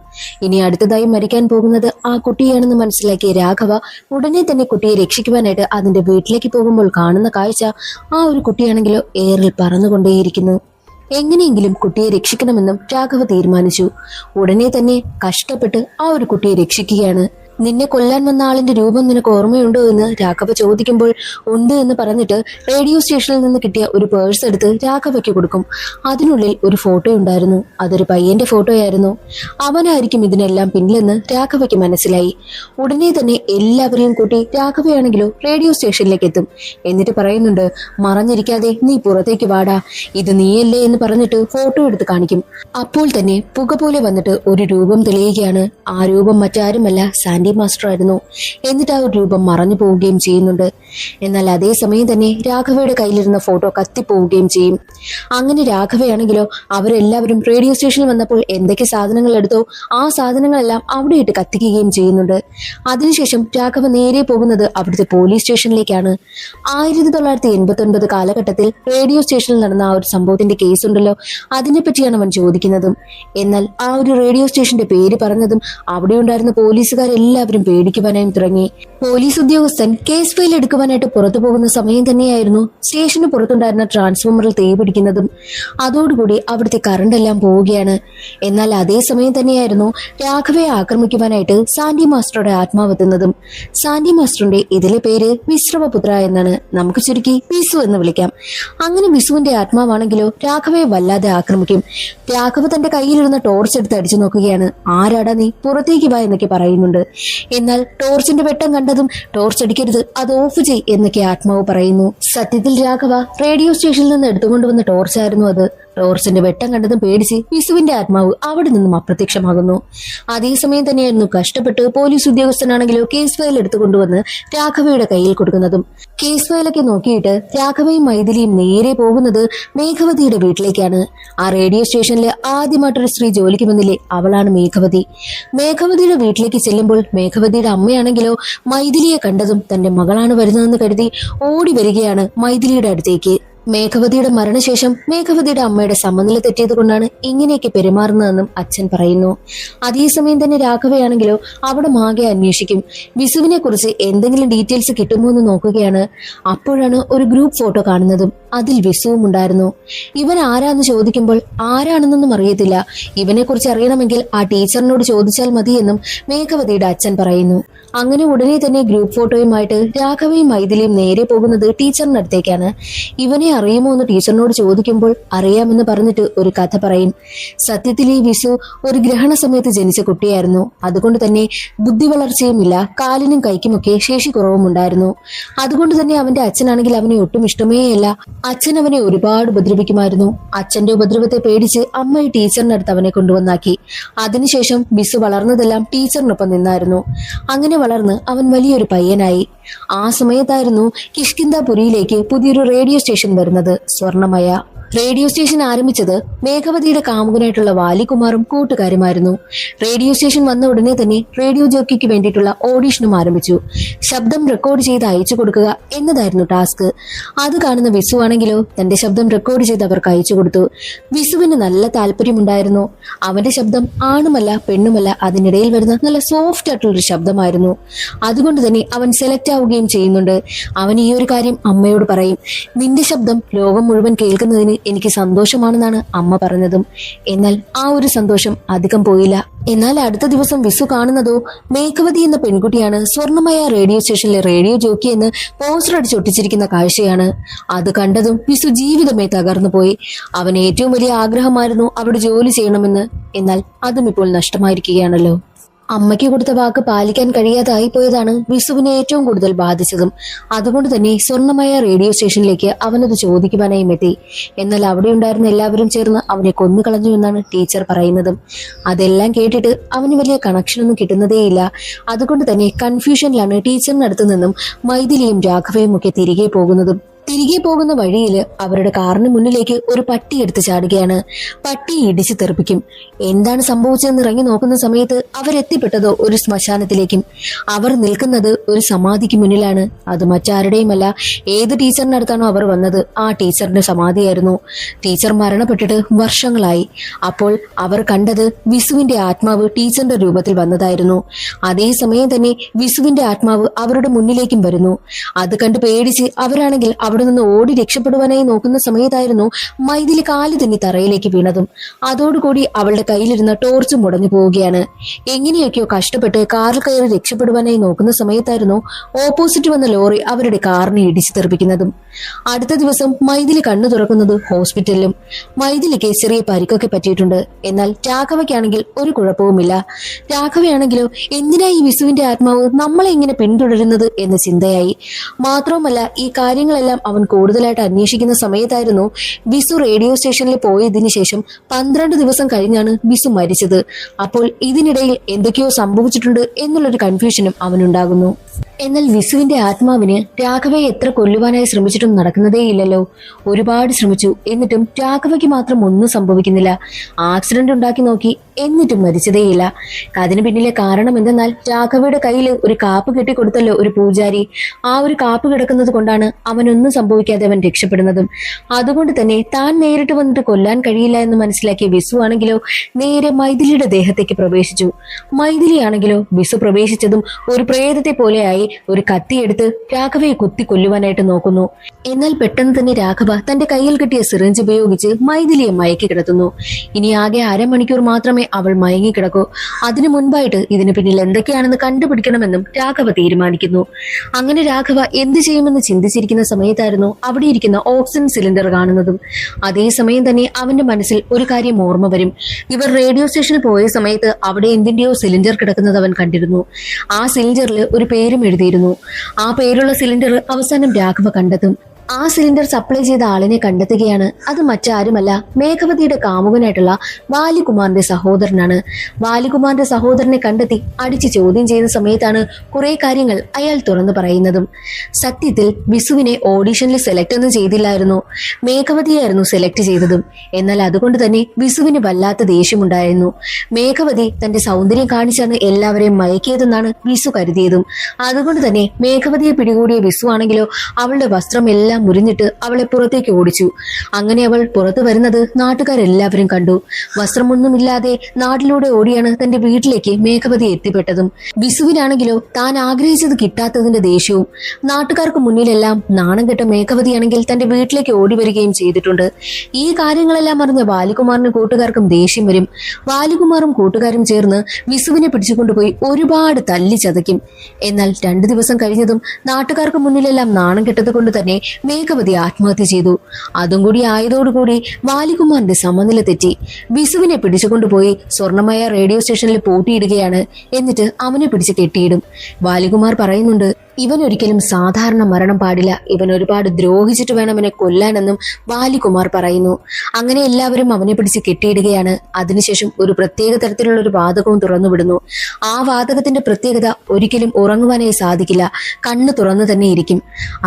ഇനി അടുത്തതായി മരിക്കാൻ പോകുന്നത് ആ കുട്ടിയാണെന്ന് മനസ്സിലാക്കിയ രാഘവ ഉടനെ തന്നെ കുട്ടിയെ രക്ഷിക്കുവാനായിട്ട് അതിന്റെ വീട്ടിലേക്ക് പോകുമ്പോൾ കാണുന്ന കാഴ്ച ആ ഒരു കുട്ടിയാണെങ്കിലോ എയറിൽ പറന്നുകൊണ്ടേയിരിക്കുന്നു. എങ്ങനെയെങ്കിലും കുട്ടിയെ രക്ഷിക്കണമെന്നും രാഘവ തീരുമാനിച്ചു. ഉടനെ തന്നെ കഷ്ടപ്പെട്ട് ആ ഒരു കുട്ടിയെ രക്ഷിക്കുകയാണ്. നിന്നെ കൊല്ലാൻ വന്ന ആളിന്റെ രൂപം നിനക്ക് ഓർമ്മയുണ്ടോ എന്ന് രാഘവ ചോദിക്കുമ്പോൾ ഉണ്ട് എന്ന് പറഞ്ഞിട്ട് റേഡിയോ സ്റ്റേഷനിൽ നിന്ന് കിട്ടിയ ഒരു പേഴ്സ് എടുത്ത് രാഘവയ്ക്ക് കൊടുക്കും. അതിനുള്ളിൽ ഒരു ഫോട്ടോ ഉണ്ടായിരുന്നു. അതൊരു പയ്യന്റെ ഫോട്ടോയായിരുന്നു. അവനായിരിക്കും ഇതിനെല്ലാം പിന്നിലെന്ന് രാഘവയ്ക്ക് മനസ്സിലായി. ഉടനെ തന്നെ എല്ലാവരെയും കൂട്ടി രാഘവയാണെങ്കിലോ റേഡിയോ സ്റ്റേഷനിലേക്ക് എത്തും. എന്നിട്ട് പറയുന്നുണ്ട്, മറഞ്ഞിരിക്കാതെ നീ പുറത്തേക്ക് വാടാ, ഇത് നീയല്ലേ എന്ന് പറഞ്ഞിട്ട് ഫോട്ടോ എടുത്ത് കാണിക്കും. അപ്പോൾ തന്നെ പുക പോലെ വന്നിട്ട് ഒരു രൂപം തെളിയുകയാണ്. ആ രൂപം മറ്റാരുമല്ല, സാൻഡി മാസ്റ്റർ ആയിരുന്നു. എന്നിട്ട് ആ ഒരു രൂപം മറഞ്ഞു പോവുകയും ചെയ്യുന്നുണ്ട്. എന്നാൽ അതേസമയം തന്നെ രാഘവയുടെ കയ്യിലിരുന്ന ഫോട്ടോ കത്തിപ്പോവുകയും ചെയ്യും. അങ്ങനെ രാഘവയാണെങ്കിലോ അവരെല്ലാവരും റേഡിയോ സ്റ്റേഷനിൽ വന്നപ്പോൾ എന്തൊക്കെ സാധനങ്ങൾ എടുത്തോ ആ സാധനങ്ങളെല്ലാം അവിടെ ഇട്ട് കത്തിക്കുകയും ചെയ്യുന്നുണ്ട്. അതിനുശേഷം രാഘവ നേരെ പോകുന്നത് അവിടുത്തെ പോലീസ് സ്റ്റേഷനിലേക്കാണ്. 1989 കാലഘട്ടത്തിൽ റേഡിയോ സ്റ്റേഷനിൽ നടന്ന ആ ഒരു സംഭവത്തിന്റെ കേസ് ഉണ്ടല്ലോ, അതിനെപ്പറ്റിയാണ് അവൻ ചോദിക്കുന്നതും. എന്നാൽ ആ ഒരു റേഡിയോ സ്റ്റേഷന്റെ പേര് പറഞ്ഞതും അവിടെ ഉണ്ടായിരുന്ന പോലീസുകാരെല്ലാവരും പേടിക്കുവാനായും തുടങ്ങി. പോലീസ് ഉദ്യോഗസ്ഥൻ കേസ് ഫയൽ എടുക്കുവാനായിട്ട് പുറത്തു പോകുന്ന സമയം തന്നെയായിരുന്നു സ്റ്റേഷന് പുറത്തുണ്ടായിരുന്ന ട്രാൻസ്ഫോമറിൽ തീ പിടിക്കുന്നതും. അതോടുകൂടി അവിടുത്തെ കറണ്ട് എല്ലാം പോവുകയാണ്. എന്നാൽ അതേ സമയം തന്നെയായിരുന്നു രാഘവയെ ആക്രമിക്കുവാനായിട്ട് സാൻഡി മാസ്റ്ററുടെ ആത്മാവെത്തുന്നതും. സാൻഡി മാസ്റ്ററിന്റെ ഇതിലെ പേര് വിശ്രവപുത്ര എന്നാണ്. നമുക്ക് ചുരുക്കി വിസു എന്ന് വിളിക്കാം. അങ്ങനെ വിസുവിന്റെ ആത്മാവാണെങ്കിലോ രാഘവയെ വല്ലാതെ ആക്രമിക്കും. രാഘവ തന്റെ കയ്യിലിരുന്ന ടോർച്ച് എടുത്ത് അടിച്ചു നോക്കുകയാണ്. ആരാടാ നീ, പുറത്തേക്ക് വാ എന്നൊക്കെ പറയുന്നുണ്ട്. എന്നാൽ ടോർച്ചിന്റെ വെട്ടം കണ്ടതും ടോർച്ച് അടിക്കരുത്, അത് ഓഫ് ചെയ് എന്നൊക്കെ ആത്മാവ് പറയുന്നു. സത്യത്തിൽ രാഘവ റേഡിയോ സ്റ്റേഷനിൽ നിന്ന് എടുത്തുകൊണ്ടുവന്ന ടോർച്ചായിരുന്നു അത്. ടോർച്ചിന്റെ വെട്ടം കണ്ടതും പേടിച്ച് വിസുവിന്റെ ആത്മാവ് അവിടെ നിന്നും അപ്രത്യക്ഷമാകുന്നു. അതേസമയം തന്നെയായിരുന്നു കഷ്ടപ്പെട്ട് പോലീസ് ഉദ്യോഗസ്ഥനാണെങ്കിലോ കേസ് ഫയൽ എടുത്തുകൊണ്ടുവന്ന് രാഘവയുടെ കയ്യിൽ കൊടുക്കുന്നതും. കേസ് ഫയലൊക്കെ നോക്കിയിട്ട് രാഘവയും മൈഥിലിയും നേരെ പോകുന്നത് മേഘവതിയുടെ വീട്ടിലേക്കാണ്. ആ റേഡിയോ സ്റ്റേഷനിൽ ആദ്യമായിട്ടൊരു സ്ത്രീ ജോലിക്ക് വന്നില്ലേ, അവളാണ് മേഘവതി. മേഘവതിയുടെ വീട്ടിലേക്ക് ചെല്ലുമ്പോൾ മേഘവതിയുടെ അമ്മയാണെങ്കിലോ മൈഥിലിയെ കണ്ടതും തന്റെ മകളാണ് വരുന്നതെന്ന് കരുതി ഓടി വരികയാണ് മൈഥിലിയുടെ അടുത്തേക്ക്. മേഘവതിയുടെ മരണശേഷം മേഘവതിയുടെ അമ്മയുടെ സമനില തെറ്റിയത് കൊണ്ടാണ് ഇങ്ങനെയൊക്കെ പെരുമാറുന്നതെന്നും അച്ഛൻ പറയുന്നു. അതേസമയം തന്നെ രാഘവയാണെങ്കിലോ അവിടെ മാകെ അന്വേഷിക്കും. വിസുവിനെ കുറിച്ച് എന്തെങ്കിലും ഡീറ്റെയിൽസ് കിട്ടുമോ എന്ന് നോക്കുകയാണ്. അപ്പോഴാണ് ഒരു ഗ്രൂപ്പ് ഫോട്ടോ കാണുന്നതും. അതിൽ വിസുവും ഉണ്ടായിരുന്നു. ഇവൻ ആരാന്ന് ചോദിക്കുമ്പോൾ ആരാണെന്നൊന്നും അറിയത്തില്ല, ഇവനെ കുറിച്ച് അറിയണമെങ്കിൽ ആ ടീച്ചറിനോട് ചോദിച്ചാൽ മതിയെന്നും മേഘവതിയുടെ അച്ഛൻ പറയുന്നു. അങ്ങനെ ഉടനെ തന്നെ ഗ്രൂപ്പ് ഫോട്ടോയുമായിട്ട് രാഘവയും മൈഥിലിയും നേരെ പോകുന്നത് ടീച്ചറിന്റെ അടുത്തേക്കാണ്. ഇവനെ അറിയുമോ എന്ന് ടീച്ചറിനോട് ചോദിക്കുമ്പോൾ അറിയാമെന്ന് പറഞ്ഞിട്ട് ഒരു കഥ പറയും. സത്യത്തിൽ ഈ വിസു ഒരു ഗ്രഹണ സമയത്ത് ജനിച്ച കുട്ടിയായിരുന്നു. അതുകൊണ്ട് തന്നെ ബുദ്ധി വളർച്ചയുമില്ല, കാലിനും കൈക്കുമൊക്കെ ശേഷി കുറവുമുണ്ടായിരുന്നു. അതുകൊണ്ട് തന്നെ അവന്റെ അച്ഛനാണെങ്കിൽ അവനെ ഒട്ടും ഇഷ്ടമേയല്ല. അച്ഛൻ അവനെ ഒരുപാട് ഉപദ്രവിക്കുമായിരുന്നു. അച്ഛന്റെ ഉപദ്രവത്തെ പേടിച്ച് അമ്മ ഈ ടീച്ചറിന്റെ അടുത്ത് അവനെ കൊണ്ടുവന്നാക്കി. അതിനുശേഷം വിസു വളർന്നതെല്ലാം ടീച്ചറിനൊപ്പം നിന്നായിരുന്നു. അങ്ങനെ വളർന്ന് അവൻ വലിയൊരു പയ്യനായി. ആ സമയത്തായിരുന്നു കിഷ്കിന്ധാപുരിയിലേക്ക് പുതിയൊരു റേഡിയോ സ്റ്റേഷൻ വരുന്നത്, സ്വർണമയ. റേഡിയോ സ്റ്റേഷൻ ആരംഭിച്ചത് മേഘവതിയുടെ കാമുകനായിട്ടുള്ള വാലികുമാറും കൂട്ടുകാരുമായിരുന്നു. റേഡിയോ സ്റ്റേഷൻ വന്ന ഉടനെ തന്നെ റേഡിയോ ജോക്കിക്ക് വേണ്ടിയിട്ടുള്ള ഓഡീഷനും ആരംഭിച്ചു. ശബ്ദം റെക്കോർഡ് ചെയ്ത് അയച്ചു കൊടുക്കുക എന്നതായിരുന്നു ടാസ്ക്. അത് കാണുന്ന വിസു ആണെങ്കിലോ തന്റെ ശബ്ദം റെക്കോർഡ് ചെയ്ത് അവർക്ക് അയച്ചു കൊടുത്തു. വിസുവിന് നല്ല താല്പര്യമുണ്ടായിരുന്നു. അവന്റെ ശബ്ദം ആണുമല്ല പെണ്ണുമല്ല, അതിനിടയിൽ വരുന്ന നല്ല സോഫ്റ്റ് ആയിട്ടുള്ളൊരു ശബ്ദമായിരുന്നു. അതുകൊണ്ട് തന്നെ അവൻ സെലക്ട് ആവുകയും ചെയ്യുന്നുണ്ട്. അവൻ ഈ ഒരു കാര്യം അമ്മയോട് പറയും. നിന്റെ ശബ്ദം ലോകം മുഴുവൻ കേൾക്കുന്നതിന് എനിക്ക് സന്തോഷമാണെന്നാണ് അമ്മ പറഞ്ഞതും. എന്നാൽ ആ ഒരു സന്തോഷം അധികം പോയില്ല. എന്നാൽ അടുത്ത ദിവസം വിസു കാണുന്നതോ മേഘവതി എന്ന പെൺകുട്ടിയാണ് സ്വർണമയ റേഡിയോ സ്റ്റേഷനിലെ റേഡിയോ ജോക്കി എന്ന് പോസ്റ്റർ അടിച്ചൊട്ടിച്ചിരിക്കുന്ന കാഴ്ചയാണ്. അത് കണ്ടതും വിസു ജീവിതമേ തകർന്നു പോയി. അവന് ഏറ്റവും വലിയ ആഗ്രഹമായിരുന്നു അവിടെ ജോലി ചെയ്യണമെന്ന്. എന്നാൽ അതും ഇപ്പോൾ നഷ്ടമായിരിക്കുകയാണല്ലോ. അമ്മയ്ക്ക് കൊടുത്ത വാക്ക് പാലിക്കാൻ കഴിയാതായി പോയതാണ് വിസുവിനെ ഏറ്റവും കൂടുതൽ ബാധിച്ചതും. അതുകൊണ്ട് തന്നെ സ്വർണമയ റേഡിയോ സ്റ്റേഷനിലേക്ക് അവനത് ചോദിക്കുവാനായും എത്തി. എന്നാൽ അവിടെ ഉണ്ടായിരുന്ന എല്ലാവരും ചേർന്ന് അവനെ കൊന്നുകളഞ്ഞു എന്നാണ് ടീച്ചർ പറയുന്നതും. അതെല്ലാം കേട്ടിട്ട് അവന് വലിയ കണക്ഷനൊന്നും കിട്ടുന്നതേയില്ല. അതുകൊണ്ട് തന്നെ കൺഫ്യൂഷനിലാണ് ടീച്ചറിന്റെ അടുത്ത് നിന്നും മൈഥിലിയും രാഘവയും ഒക്കെ തിരികെ പോകുന്നതും. തിരികെ പോകുന്ന വഴിയിൽ അവരുടെ കാറിന് മുന്നിലേക്ക് ഒരു പട്ടി എടുത്ത് ചാടുകയാണ്. പട്ടി ഇടിച്ചു തെറിപ്പിക്കും. എന്താണ് സംഭവിച്ചതെന്ന് ഇറങ്ങി നോക്കുന്ന സമയത്ത് അവരെത്തിപ്പെട്ടതോ ഒരു ശ്മശാനത്തിലേക്കും. അവർ നിൽക്കുന്നത് ഒരു സമാധിക്ക് മുന്നിലാണ്. അത് മറ്റാരുടെയുമല്ല, ഏത് ടീച്ചറിന്റെ അടുത്താണോ അവർ വന്നത് ആ ടീച്ചറിന്റെ സമാധിയായിരുന്നു. ടീച്ചർ മരണപ്പെട്ടിട്ട് വർഷങ്ങളായി. അപ്പോൾ അവർ കണ്ടത് വിസുവിന്റെ ആത്മാവ് ടീച്ചറിന്റെ രൂപത്തിൽ വന്നതായിരുന്നു. അതേസമയം തന്നെ വിസുവിന്റെ ആത്മാവ് അവരുടെ മുന്നിലേക്കും വരുന്നു. അത് കണ്ട് പേടിച്ച് അവരാണെങ്കിൽ അവിടെ നിന്ന് ഓടി രക്ഷപ്പെടുവാനായി നോക്കുന്ന സമയത്തായിരുന്നു മൈഥിലി കാല് തന്നെ തറയിലേക്ക് വീണതും. അതോടുകൂടി അവളുടെ കയ്യിലിരുന്ന ടോർച്ച് മുടങ്ങി പോവുകയാണ്. എങ്ങനെയൊക്കെയോ കഷ്ടപ്പെട്ട് കാറിൽ കയറി രക്ഷപ്പെടുവാനായി നോക്കുന്ന സമയത്തായിരുന്നു ഓപ്പോസിറ്റ് വന്ന ലോറി അവരുടെ കാറിനെ ഇടിച്ചു തെറിപ്പിക്കുന്നതും. അടുത്ത ദിവസം മൈഥിലി കണ്ണു തുറക്കുന്നത് ഹോസ്പിറ്റലിലും. മൈഥിലിക്ക് ചെറിയ പരിക്കൊക്കെ പറ്റിയിട്ടുണ്ട്. എന്നാൽ രാഘവയ്ക്കാണെങ്കിൽ ഒരു കുഴപ്പവുമില്ല. രാഘവയാണെങ്കിലോ എന്തിനാ ഈ വിസുവിന്റെ ആത്മാവ് നമ്മളെ ഇങ്ങനെ പിന്തുടരുന്നത് എന്ന ചിന്തയായി. മാത്രവുമല്ല ഈ കാര്യങ്ങളെല്ലാം അവൻ കൂടുതലായിട്ട് അന്വേഷിക്കുന്ന സമയത്തായിരുന്നു വിസു റേഡിയോ സ്റ്റേഷനിൽ പോയതിനു ശേഷം 12 ദിവസം കഴിഞ്ഞാണ് വിസു മരിച്ചത്. അപ്പോൾ ഇതിനിടയിൽ എന്തൊക്കെയോ സംഭവിച്ചിട്ടുണ്ട് എന്നുള്ളൊരു കൺഫ്യൂഷനും അവനുണ്ടാകുന്നു. എന്നാൽ വിസുവിന്റെ ആത്മാവിന് രാഘവയെ എത്ര കൊല്ലുവാനായി ശ്രമിച്ചിട്ടും നടക്കുന്നതേയില്ലല്ലോ. ഒരുപാട് ശ്രമിച്ചു, എന്നിട്ടും രാഘവയ്ക്ക് മാത്രം ഒന്നും സംഭവിക്കുന്നില്ല. ആക്സിഡന്റ് ഉണ്ടാക്കി നോക്കി, എന്നിട്ടും മരിച്ചതേയില്ല. അതിന് പിന്നിലെ കാരണം എന്തെന്നാൽ രാഘവയുടെ കയ്യിൽ ഒരു കാപ്പ് കെട്ടിക്കൊടുത്തല്ലോ ഒരു പൂജാരി. ആ ഒരു കാപ്പ് കിടക്കുന്നത് കൊണ്ടാണ് അവനൊന്നും സംഭവിക്കാതെ അവൻ രക്ഷപ്പെടുന്നതും. അതുകൊണ്ട് തന്നെ താൻ നേരിട്ട് വന്നിട്ട് കൊല്ലാൻ കഴിയില്ല എന്ന് മനസ്സിലാക്കിയ വിസു ആണെങ്കിലോ നേരെ മൈഥിലിയുടെ ദേഹത്തേക്ക് പ്രവേശിച്ചു. മൈഥിലി ആണെങ്കിലോ വിസു പ്രവേശിച്ചതും ഒരു പ്രേതത്തെ പോലെയായി ഒരു കത്തിയെടുത്ത് രാഘവയെ കുത്തി കൊല്ലുവാനായിട്ട് നോക്കുന്നു. എന്നാൽ പെട്ടെന്ന് തന്നെ രാഘവ തന്റെ കയ്യിൽ കിട്ടിയ സിറിഞ്ച് ഉപയോഗിച്ച് മൈഥിലിയെ മയക്കി കിടത്തുന്നു. ഇനി ആകെ അരമണിക്കൂർ മാത്രമേ അവൾ മയങ്ങിക്കിടക്കൂ. അതിനു മുൻപായിട്ട് ഇതിന് പിന്നിൽ എന്തൊക്കെയാണെന്ന് കണ്ടുപിടിക്കണമെന്നും രാഘവ തീരുമാനിക്കുന്നു. അങ്ങനെ രാഘവ എന്ത് ചെയ്യുമെന്ന് ചിന്തിച്ചിരിക്കുന്ന സമയത്തായിരുന്നു അവിടെ ഇരിക്കുന്ന ഓക്സിജൻ സിലിണ്ടർ കാണുന്നതും. അതേസമയം തന്നെ അവന്റെ മനസ്സിൽ ഒരു കാര്യം ഓർമ്മ വരും. ഇവർ റേഡിയോ സ്റ്റേഷനിൽ പോയ സമയത്ത് അവിടെ എന്തിന്റെയോ സിലിണ്ടർ കിടക്കുന്നത് അവൻ കണ്ടിരുന്നു. ആ സിലിണ്ടറിൽ ഒരു പേരും എഴുതിയിരുന്നു. ആ പേരുള്ള സിലിണ്ടർ അവസാനം രാഘവ കണ്ടെത്തും. ആ സിലിണ്ടർ സപ്ലൈ ചെയ്ത ആളിനെ കണ്ടെത്തുകയാണ്. അത് മറ്റാരുമല്ല, മേഘവതിയുടെ കാമുകനായിട്ടുള്ള വാലികുമാറിന്റെ സഹോദരനാണ്. വാലികുമാറിന്റെ സഹോദരനെ കണ്ടെത്തി അടിച്ച് ചോദ്യം ചെയ്യുന്ന സമയത്താണ് കുറെ കാര്യങ്ങൾ അയാൾ തുറന്നു പറയുന്നതും. സത്യത്തിൽ വിസുവിനെ ഓഡിഷനിൽ സെലക്ട് ഒന്നും ചെയ്തില്ലായിരുന്നു, മേഘവതിയായിരുന്നു സെലക്ട് ചെയ്തതും. എന്നാൽ അതുകൊണ്ട് തന്നെ വിസുവിന് വല്ലാത്ത ദേഷ്യമുണ്ടായിരുന്നു. മേഘവതി തന്റെ സൗന്ദര്യം കാണിച്ചാണ് എല്ലാവരെയും മയക്കിയതെന്നാണ് വിസു കരുതിയതും. അതുകൊണ്ട് തന്നെ മേഘവതിയെ പിടികൂടിയ വിസു ആണെങ്കിലോ അവളുടെ വസ്ത്രമെല്ലാം മുറിഞ്ഞിട്ട് അവളെ പുറത്തേക്ക് ഓടിച്ചു. അങ്ങനെ അവൾ പുറത്തു വരുന്നത് നാട്ടുകാരെല്ലാവരും കണ്ടു. വസ്ത്രമൊന്നുമില്ലാതെ നാട്ടിലൂടെ ഓടിയാണ് തന്റെ വീട്ടിലേക്ക് മേഘവതി എത്തിപ്പെട്ടതും. വിസുവിനാണെങ്കിലോ താൻ ആഗ്രഹിച്ചത് കിട്ടാത്തതിന്റെ ദേഷ്യവും. നാട്ടുകാർക്ക് മുന്നിലെല്ലാം നാണം കെട്ട മേഘവതിയാണെങ്കിൽ തന്റെ വീട്ടിലേക്ക് ഓടി വരികയും ചെയ്തിട്ടുണ്ട്. ഈ കാര്യങ്ങളെല്ലാം അറിഞ്ഞ വാലികുമാറിനും കൂട്ടുകാർക്കും ദേഷ്യം വരും. വാലികുമാറും കൂട്ടുകാരും ചേർന്ന് വിസുവിനെ പിടിച്ചുകൊണ്ടുപോയി ഒരുപാട് തല്ലി ചതയ്ക്കും. എന്നാൽ 2 ദിവസം കഴിഞ്ഞതും നാട്ടുകാർക്ക് മുന്നിലെല്ലാം നാണം കെട്ടത് കൊണ്ട് തന്നെ മേഘവതി ആത്മഹത്യ ചെയ്തു. അതും കൂടി ആയതോടുകൂടി വാലികുമാറിന്റെ സമനില തെറ്റി. വിസുവിനെ പിടിച്ചുകൊണ്ടുപോയി സ്വർണമയ റേഡിയോ സ്റ്റേഷനിൽ പൂട്ടിയിടുകയാണ്. എന്നിട്ട് അവനെ പിടിച്ച് കെട്ടിയിടും. വാലികുമാർ പറയുന്നുണ്ട്, ഇവൻ ഒരിക്കലും സാധാരണ മരണം പാടില്ല, ഇവൻ ഒരുപാട് ദ്രോഹിച്ചിട്ട് വേണം അവനെ കൊല്ലാനെന്നും വാലികുമാർ പറയുന്നു. അങ്ങനെ എല്ലാവരും അവനെ പിടിച്ച് കെട്ടിയിടുകയാണ്. അതിനുശേഷം ഒരു പ്രത്യേക തരത്തിലുള്ള ഒരു വാതകവും തുറന്നുവിടുന്നു. ആ വാതകത്തിന്റെ പ്രത്യേകത ഒരിക്കലും ഉറങ്ങുവാനായി സാധിക്കില്ല, കണ്ണ് തുറന്നു തന്നെ ഇരിക്കും.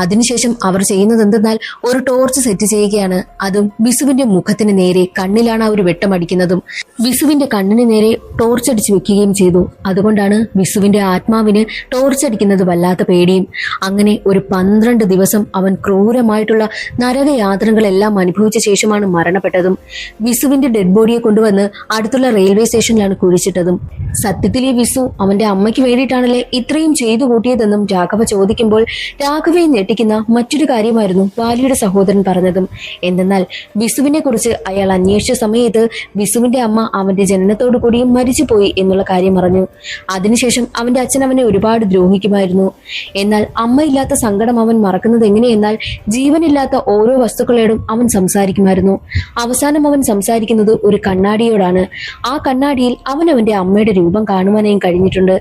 അതിനുശേഷം അവർ ചെയ്യുന്നത് എന്തെന്നാൽ ഒരു ടോർച്ച് സെറ്റ് ചെയ്യുകയാണ്. അതും വിസുവിന്റെ മുഖത്തിന് നേരെ, കണ്ണിലാണ് ആ ഒരു വെട്ടമടിക്കുന്നതും. വിസുവിന്റെ കണ്ണിന് നേരെ ടോർച്ച് അടിച്ചു വെക്കുകയും ചെയ്തു. അതുകൊണ്ടാണ് വിസുവിന്റെ ആത്മാവിന് ടോർച്ച് അടിക്കുന്നത് വല്ലാത്ത പേടിയും. അങ്ങനെ ഒരു 12 ദിവസം അവൻ ക്രൂരമായിട്ടുള്ള നരകയാതനകളെല്ലാം അനുഭവിച്ച ശേഷമാണ് മരണപ്പെട്ടതും. വിസുവിന്റെ ഡെഡ് ബോഡിയെ കൊണ്ടുവന്ന് അടുത്തുള്ള റെയിൽവേ സ്റ്റേഷനിലാണ് കുഴിച്ചിട്ടതും. സത്യത്തിൽ ഈ വിസു അവന്റെ അമ്മയ്ക്ക് വേണ്ടിയിട്ടാണല്ലേ ഇത്രയും ചെയ്തു കൂട്ടിയതെന്നും രാഘവ ചോദിക്കുമ്പോൾ രാഘവയെ ഞെട്ടിക്കുന്ന മറ്റൊരു കാര്യമായിരുന്നു വാലിയുടെ സഹോദരൻ പറഞ്ഞതും. എന്തെന്നാൽ വിസുവിനെ കുറിച്ച് അയാൾ അന്വേഷിച്ച സമയത്ത് വിസുവിന്റെ അമ്മ അവന്റെ ജനനത്തോടു കൂടിയും മരിച്ചുപോയി എന്നുള്ള കാര്യം അറിഞ്ഞു. അതിനുശേഷം അവന്റെ അച്ഛൻ അവനെ ഒരുപാട് ദ്രോഹിക്കുമായിരുന്നു. എന്നാൽ അമ്മയില്ലാത്ത സങ്കടം അവൻ മറക്കുന്നത് എങ്ങനെയെന്നാൽ ജീവനില്ലാത്ത ഓരോ വസ്തുക്കളോടും അവൻ സംസാരിക്കുമായിരുന്നു. അവസാനം അവൻ സംസാരിക്കുന്നത് ഒരു കണ്ണാടിയോടാണ്. ആ കണ്ണാടിയിൽ അവന്റെ അമ്മയുടെ രൂപം കാണുവാനായും കഴിഞ്ഞിട്ടുണ്ട്.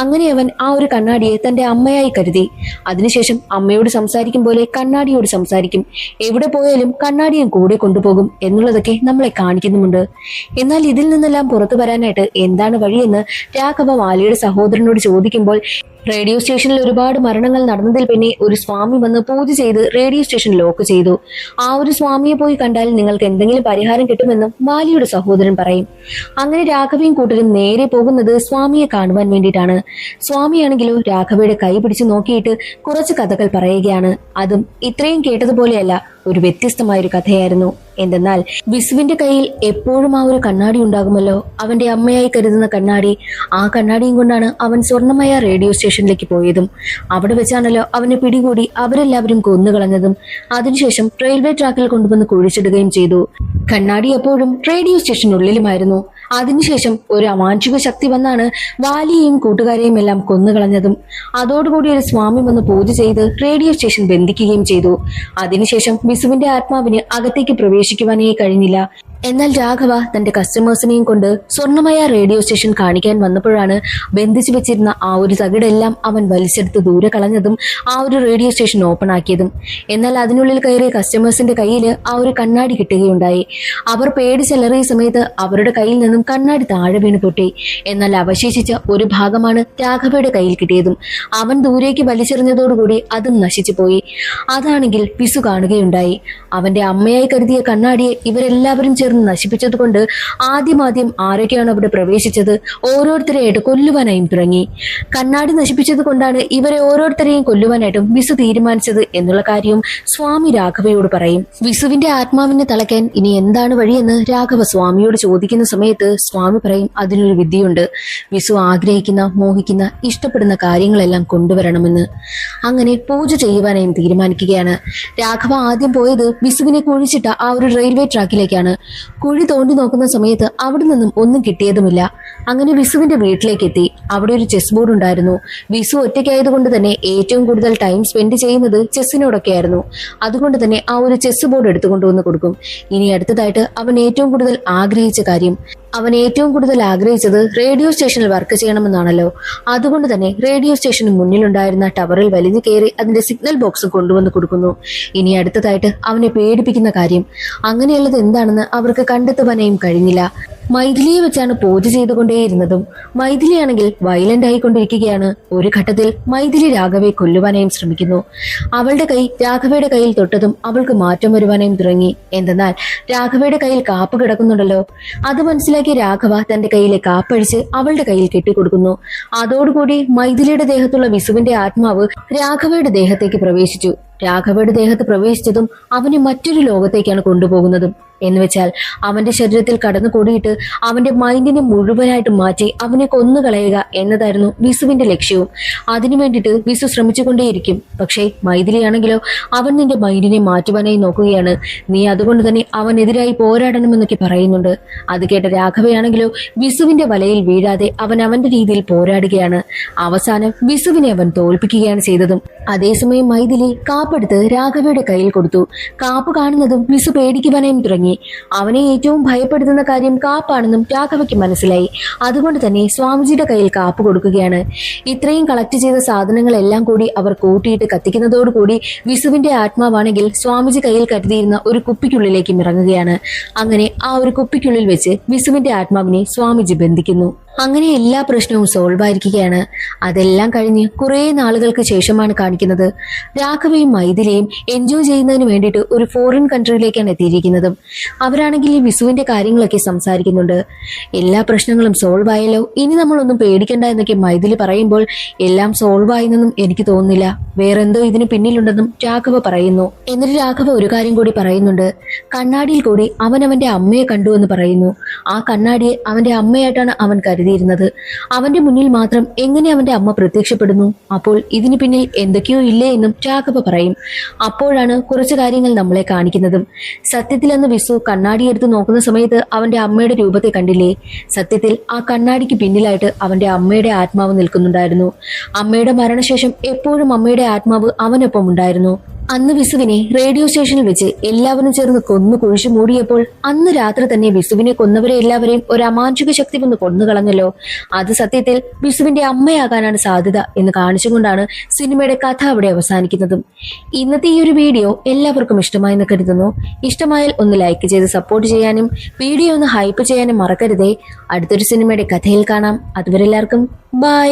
അങ്ങനെ അവൻ ആ ഒരു കണ്ണാടിയെ തന്റെ അമ്മയായി കരുതി. അതിനുശേഷം അമ്മയോട് സംസാരിക്കും പോലെ കണ്ണാടിയോട് സംസാരിക്കും. എവിടെ പോയാലും കണ്ണാടിയും കൂടെ കൊണ്ടുപോകും എന്നുള്ളതൊക്കെ നമ്മളെ കാണിക്കുന്നുമുണ്ട്. എന്നാൽ ഇതിൽ നിന്നെല്ലാം പുറത്തു വരാനായിട്ട് എന്താണ് വഴിയെന്ന് രാഘവ വാലിയുടെ സഹോദരനോട് ചോദിക്കുമ്പോൾ റേഡിയോ സ്റ്റേഷനിൽ ഒരുപാട് മരണങ്ങൾ നടന്നതിൽ പിന്നെ ഒരു സ്വാമി വന്ന് പൂജ ചെയ്ത് റേഡിയോ സ്റ്റേഷൻ ലോക്ക് ചെയ്തു. ആ ഒരു സ്വാമിയെ പോയി കണ്ടാൽ നിങ്ങൾക്ക് എന്തെങ്കിലും പരിഹാരം കിട്ടുമെന്നും വാലിയുടെ സഹോദരൻ പറയും. അങ്ങനെ രാഘവയും കൂട്ടരും നേരെ പോകുന്നത് സ്വാമിയെ കാണുവാൻ വേണ്ടിയിട്ടാണ്. സ്വാമിയാണെങ്കിലോ രാഘവയുടെ കൈ പിടിച്ചു നോക്കിയിട്ട് കുറച്ച് കഥകൾ പറയുകയാണ്. അതും ഇത്രയും കേട്ടതുപോലെയല്ല, ഒരു വ്യത്യസ്തമായൊരു കഥയായിരുന്നു. എന്തെന്നാൽ വിസുവിന്റെ കയ്യിൽ എപ്പോഴും ആ ഒരു കണ്ണാടി ഉണ്ടാകുമല്ലോ, അവന്റെ അമ്മയായി കരുതുന്ന കണ്ണാടി. ആ കണ്ണാടിയും കൊണ്ടാണ് അവൻ സ്വർണ്ണമയ റേഡിയോ സ്റ്റേഷനിലേക്ക് പോയതും അവിടെ വെച്ചാണല്ലോ അവനെ പിടികൂടി അവരെല്ലാവരും കൊന്നുകളഞ്ഞതും. അതിനുശേഷം റെയിൽവേ ട്രാക്കിൽ കൊണ്ടുവന്ന് കുഴിച്ചിടുകയും ചെയ്തു. കണ്ണാടി എപ്പോഴും റേഡിയോ സ്റ്റേഷനുള്ളിലുമായിരുന്നു. അതിനുശേഷം ഒരു അമാനുഷിക ശക്തി വന്നാണ് വാലിയെയും കൂട്ടുകാരെയും എല്ലാം കൊന്നുകളഞ്ഞതും. അതോടുകൂടി ഒരു സ്വാമി വന്ന് പൂജ ചെയ്ത് റേഡിയോ സ്റ്റേഷൻ ബന്ധിക്കുകയും ചെയ്തു. അതിനുശേഷം വിസുവിന്റെ ആത്മാവിന് അകത്തേക്ക് പ്രവേശിക്കുവാനേ കഴിഞ്ഞില്ല. എന്നാൽ രാഘവ തന്റെ കസ്റ്റമേഴ്സിനെയും കൊണ്ട് സ്വർണ്ണമയ റേഡിയോ സ്റ്റേഷൻ കാണിക്കാൻ വന്നപ്പോഴാണ് ബന്ധിച്ചു വെച്ചിരുന്ന ആ ഒരു തകിടെല്ലാം അവൻ വലിച്ചെടുത്ത് ദൂരെ കളഞ്ഞതും ആ ഒരു റേഡിയോ സ്റ്റേഷൻ ഓപ്പൺ ആക്കിയതും. എന്നാൽ അതിനുള്ളിൽ കയറിയ കസ്റ്റമേഴ്സിന്റെ കയ്യിൽ ആ ഒരു കണ്ണാടി കിട്ടുകയുണ്ടായി. അവർ പേടിച്ചലറിയ സമയത്ത് അവരുടെ കയ്യിൽ നിന്നും കണ്ണാടി താഴെ വീണ് പൊട്ടി. എന്നാൽ അവശേഷിച്ച ഒരു ഭാഗമാണ് രാഘവയുടെ കയ്യിൽ കിട്ടിയതും. അവൻ ദൂരേക്ക് വലിച്ചെറിഞ്ഞതോടുകൂടി അതും നശിച്ചു പോയി. അതാണെങ്കിൽ വിസു കാണുകയുണ്ടായി. അവന്റെ അമ്മയായി കരുതിയ കണ്ണാടിയെ ഇവരെല്ലാവരും നശിപ്പിച്ചതുകൊണ്ട് ആദ്യം ആരൊക്കെയാണ് അവിടെ പ്രവേശിച്ചത് ഓരോരുത്തരെയായിട്ട് കൊല്ലുവാനായും തുടങ്ങി. കണ്ണാടി നശിപ്പിച്ചത് കൊണ്ടാണ് ഇവരെ ഓരോരുത്തരെയും കൊല്ലുവാനായിട്ടും വിസു തീരുമാനിച്ചത് എന്നുള്ള കാര്യവും സ്വാമി രാഘവയോട് പറയും. വിസുവിന്റെ ആത്മാവിനെ തളയ്ക്കാൻ ഇനി എന്താണ് വഴിയെന്ന് രാഘവ സ്വാമിയോട് ചോദിക്കുന്ന സമയത്ത് സ്വാമി പറയും, അതിനൊരു വിദ്യയുണ്ട്. വിസു ആഗ്രഹിക്കുന്ന, മോഹിക്കുന്ന, ഇഷ്ടപ്പെടുന്ന കാര്യങ്ങളെല്ലാം കൊണ്ടുവരണമെന്ന്. അങ്ങനെ പൂജ ചെയ്യുവാനായും തീരുമാനിക്കുകയാണ്. രാഘവ ആദ്യം പോയത് വിസുവിനെ കുഴിച്ചിട്ട ആ ഒരു റെയിൽവേ ട്രാക്കിലേക്കാണ്. കുഴി തോണ്ടി നോക്കുന്ന സമയത്ത് അവിടെ നിന്നും ഒന്നും കിട്ടിയതുമില്ല. അങ്ങനെ വിസുവിന്റെ വീട്ടിലേക്ക് എത്തി. അവിടെ ഒരു ചെസ് ബോർഡ് ഉണ്ടായിരുന്നു. വിസു ഒറ്റയ്ക്കായതുകൊണ്ട് തന്നെ ഏറ്റവും കൂടുതൽ ടൈം സ്പെൻഡ് ചെയ്യുന്നത് ചെസ്സിനോടൊക്കെയായിരുന്നു. അതുകൊണ്ട് തന്നെ ആ ഒരു ചെസ് ബോർഡ് എടുത്തുകൊണ്ടുവന്ന് കൊടുക്കും. ഇനി അടുത്തതായിട്ട് അവൻ ഏറ്റവും കൂടുതൽ ആഗ്രഹിച്ച കാര്യം, അവൻ ഏറ്റവും കൂടുതൽ ആഗ്രഹിച്ചത് റേഡിയോ സ്റ്റേഷനിൽ വർക്ക് ചെയ്യണമെന്നാണല്ലോ. അതുകൊണ്ട് തന്നെ റേഡിയോ സ്റ്റേഷന് മുന്നിലുണ്ടായിരുന്ന ടവറിൽ വലിഞ്ഞു കയറി അതിന്റെ സിഗ്നൽ ബോക്സ് കൊണ്ടുവന്ന് കൊടുക്കുന്നു. ഇനി അടുത്തതായിട്ട് അവനെ പേടിപ്പിക്കുന്ന കാര്യം, അങ്ങനെയുള്ളത് എന്താണെന്ന് അവർക്ക് കണ്ടെത്തുവാനേയും കഴിഞ്ഞില്ല. മൈഥിലിയെ വെച്ചാണ് പൂജ ചെയ്തുകൊണ്ടേയിരുന്നതും മൈഥിലിയാണെങ്കിൽ വയലന്റ് ആയിക്കൊണ്ടിരിക്കുകയാണ്. ഒരു ഘട്ടത്തിൽ മൈഥിലി രാഘവയെ കൊല്ലുവാനായും ശ്രമിക്കുന്നു. അവളുടെ കൈ രാഘവയുടെ കയ്യിൽ തൊട്ടതും അവൾക്ക് മാറ്റം വരുവാനായും തുടങ്ങി. എന്തെന്നാൽ രാഘവയുടെ കയ്യിൽ കാപ്പ് കിടക്കുന്നുണ്ടല്ലോ. അത് മനസ്സിലാക്കിയ രാഘവ തന്റെ കയ്യിലെ കാപ്പഴിച്ച് അവളുടെ കയ്യിൽ കെട്ടിക്കൊടുക്കുന്നു. അതോടുകൂടി മൈഥിലിയുടെ ദേഹത്തുള്ള വിസുവിന്റെ ആത്മാവ് രാഘവയുടെ ദേഹത്തേക്ക് പ്രവേശിച്ചു. രാഘവയുടെ ദേഹത്ത് പ്രവേശിച്ചതും അവനെ മറ്റൊരു ലോകത്തേക്കാണ് കൊണ്ടുപോകുന്നതും. എന്നുവെച്ചാൽ അവന്റെ ശരീരത്തിൽ കടന്നു കൂടിയിട്ട് അവന്റെ മൈൻഡിനെ മുഴുവനായിട്ട് മാറ്റി അവനെ കൊന്നുകളയുക എന്നതായിരുന്നു വിസുവിന്റെ ലക്ഷ്യവും. അതിനു വേണ്ടിയിട്ട് വിസു ശ്രമിച്ചുകൊണ്ടേയിരിക്കും. പക്ഷേ മൈഥിലിയാണെങ്കിലോ അവൻ നിന്റെ മൈൻഡിനെ മാറ്റുവാനായി നോക്കുകയാണ്. നീ അതുകൊണ്ട് തന്നെ അവനെതിരായി പോരാടണമെന്നൊക്കെ പറയുന്നുണ്ട്. അത് കേട്ട രാഘവയാണെങ്കിലോ വിസുവിന്റെ വലയിൽ വീഴാതെ അവൻ അവന്റെ രീതിയിൽ പോരാടുകയാണ്. അവസാനം വിസുവിനെ അവൻ തോൽപ്പിക്കുകയാണ് ചെയ്തതും. അതേസമയം മൈഥിലി കാപ്പെടുത്ത് രാഘവയുടെ കയ്യിൽ കൊടുത്തു. കാപ്പ് കാണുന്നതും വിസു പേടിക്കുവാനായും തുടങ്ങി. അവനെ ഏറ്റവും ഭയപ്പെടുത്തുന്ന കാര്യം കാപ്പാണെന്നും രാഘവയ്ക്ക് മനസ്സിലായി. അതുകൊണ്ട് തന്നെ സ്വാമിജിയുടെ കയ്യിൽ കാപ്പ് കൊടുക്കുകയാണ്. ഇത്രയും കളക്ട് ചെയ്ത സാധനങ്ങളെല്ലാം കൂടി അവർ കൂട്ടിയിട്ട് കത്തിക്കുന്നതോടുകൂടി വിസുവിന്റെ ആത്മാവാണെങ്കിൽ സ്വാമിജി കയ്യിൽ കരുതിയിരുന്ന ഒരു കുപ്പിക്കുള്ളിലേക്ക് ഇറങ്ങുകയാണ്. അങ്ങനെ ആ ഒരു കുപ്പിക്കുള്ളിൽ വെച്ച് വിസുവിന്റെ ആത്മാവിനെ സ്വാമിജി ബന്ധിക്കുന്നു. അങ്ങനെ എല്ലാ പ്രശ്നവും സോൾവ് ആയിരിക്കുകയാണ്. അതെല്ലാം കഴിഞ്ഞ് കുറെ നാളുകൾക്ക് ശേഷമാണ് കാണിക്കുന്നത് രാഘവയും മൈഥിലിയും എൻജോയ് ചെയ്യുന്നതിന് വേണ്ടിയിട്ട് ഒരു ഫോറിൻ കൺട്രിയിലേക്കാണ് എത്തിയിരിക്കുന്നതും. അവരാണെങ്കിൽ ഈ വിസുവിന്റെ കാര്യങ്ങളൊക്കെ സംസാരിക്കുന്നുണ്ട്. എല്ലാ പ്രശ്നങ്ങളും സോൾവ് ആയല്ലോ, ഇനി നമ്മളൊന്നും പേടിക്കണ്ട എന്നൊക്കെ മൈഥിലി പറയുമ്പോൾ എല്ലാം സോൾവ് ആയെന്നൊന്നും എനിക്ക് തോന്നുന്നില്ല, വേറെന്തോ ഇതിന് പിന്നിലുണ്ടെന്നും രാഘവ പറയുന്നു. എന്നിട്ട് രാഘവ ഒരു കാര്യം കൂടി പറയുന്നുണ്ട്. കണ്ണാടിയിൽ കൂടി അവൻ അവന്റെ അമ്മയെ കണ്ടു എന്ന് പറയുന്നു. ആ കണ്ണാടിയെ അവന്റെ അമ്മയായിട്ടാണ് അവൻ കരുതിയിരുന്നത്. അവന്റെ മുന്നിൽ മാത്രം എങ്ങനെ അവന്റെ അമ്മ പ്രത്യക്ഷപ്പെടുന്നു? അപ്പോൾ ഇതിന് പിന്നിൽ എന്തൊക്കെയോ ഇല്ലേ എന്നും രാഘവ പറയും. അപ്പോഴാണ് കുറച്ചു കാര്യങ്ങൾ നമ്മളെ കാണിക്കുന്നതും. സത്യത്തിൽ അന്ന് വിസു കണ്ണാടി എടുത്ത് നോക്കുന്ന സമയത്ത് അവന്റെ അമ്മയുടെ രൂപത്തെ കണ്ടില്ലേ? സത്യത്തിൽ ആ കണ്ണാടിക്ക് പിന്നിലായിട്ട് അവന്റെ അമ്മയുടെ ആത്മാവ് നിൽക്കുന്നുണ്ടായിരുന്നു. അമ്മയുടെ മരണശേഷം എപ്പോഴും അമ്മയുടെ ആത്മാവ് അവനൊപ്പം ഉണ്ടായിരുന്നു. അന്ന് വിസുവിനെ റേഡിയോ സ്റ്റേഷനിൽ വെച്ച് എല്ലാവരും ചേർന്ന് കൊന്നു കുഴിച്ചു മൂടിയപ്പോൾ അന്ന് രാത്രി തന്നെ വിസുവിനെ കൊന്നവരെ എല്ലാവരെയും ഒരു അമാനുഷിക ശക്തി വന്ന് കൊന്നുകളഞ്ഞല്ലോ. അത് സത്യത്തിൽ വിസുവിന്റെ അമ്മയാകാനാണ് സാധ്യത എന്ന് കാണിച്ചുകൊണ്ടാണ് സിനിമയുടെ കഥ അവിടെ അവസാനിക്കുന്നതും. ഇന്നത്തെ ഈ ഒരു വീഡിയോ എല്ലാവർക്കും ഇഷ്ടമായെന്ന് കരുതുന്നു. ഇഷ്ടമായാൽ ഒന്ന് ലൈക്ക് ചെയ്ത് സപ്പോർട്ട് ചെയ്യാനും വീഡിയോ ഒന്ന് ഹൈപ്പ് ചെയ്യാനും മറക്കരുതേ. അടുത്തൊരു സിനിമയുടെ കഥയിൽ കാണാം. അതുവരെ എല്ലാവർക്കും ബൈ.